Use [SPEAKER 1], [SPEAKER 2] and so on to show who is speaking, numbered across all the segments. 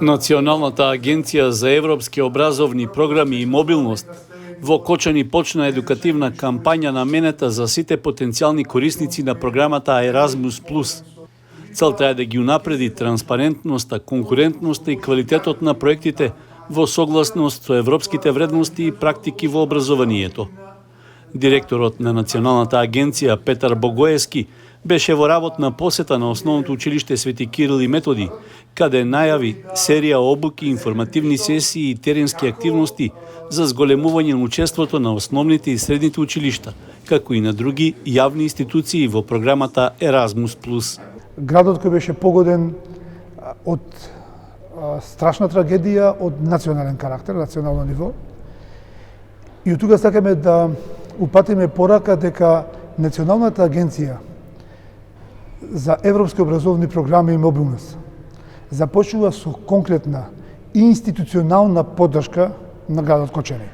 [SPEAKER 1] Националната агенција за европски образовни програми и мобилност во Кочани почна едукативна кампања наменета за сите потенцијални корисници на програмата Erasmus+. Целта е да ги унапреди транспарентноста, конкурентноста и квалитетот на проектите во согласност со европските вредности и практики во образованието. Директорот на Националната агенција Петар Богоевски беше во работна посета на Основното училиште Свети Кирил и Методи, каде најави серија обуки, информативни сесии и теренски активности за зголемување на учеството на основните и средните училишта, како и на други јавни институции во програмата Erasmus+.
[SPEAKER 2] Градот кој беше погоден од страшна трагедија од национален карактер, национално ниво. И од тука сакаме да упатиме порака дека Националната агенција за европски образовни програми и мобилност започнува со конкретна и институционална поддршка на градот Кочани.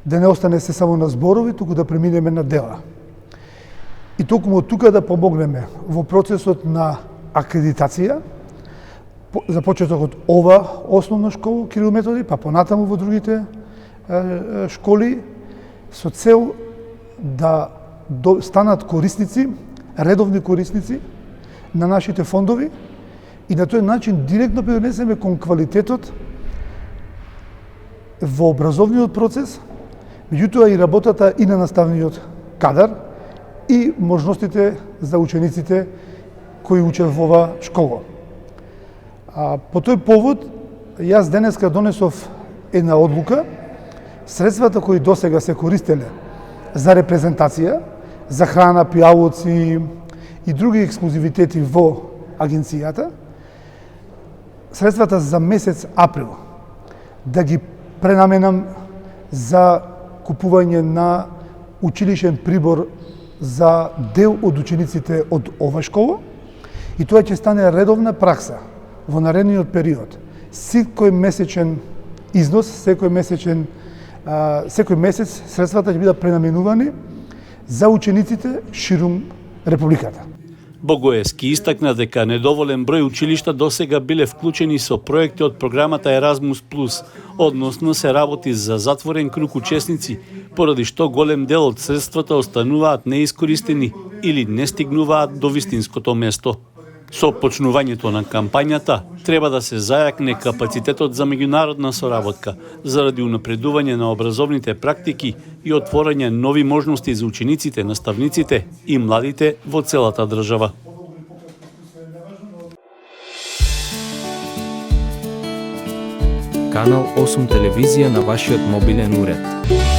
[SPEAKER 2] Да не остане се само на зборови, туку да преминеме на дела. И токму од тука да помогнеме во процесот на акредитација, започеток од ова основна школа Кирил Методи, па понатаму во другите школи, со цел да станат корисници, редовни корисници на нашите фондови и на тој начин директно придонесеме кон квалитетот во образовниот процес, меѓутоа и работата и на наставниот кадар и можностите за учениците кои учат во ова школа. По тој повод, јас денеска донесов една одлука, средствата кои досега се користеле за репрезентација, за храна, пијалоци и други ексклузивитети во агенцијата, средствата за месец април да ги пренаменам за купување на училишен прибор за дел од учениците од ова школа, и тоа ќе стане редовна пракса во наредниот период. Секој месечен износ, секој месец средствата ќе бидат пренаменувани за учениците ширум Републиката.
[SPEAKER 1] Богоевски истакна дека недоволен број училишта досега биле вклучени со проекти од програмата Erasmus+, односно се работи за затворен круг учесници, поради што голем дел од средствата остануваат неискористени или не стигнуваат до вистинското место. Со почнувањето на кампањата треба да се зајакне капацитетот за меѓународна соработка, заради унапредување на образовните практики и отворање нови можности за учениците, наставниците и младите во целата држава.
[SPEAKER 3] Канал 8 телевизија на вашиот мобилен уред.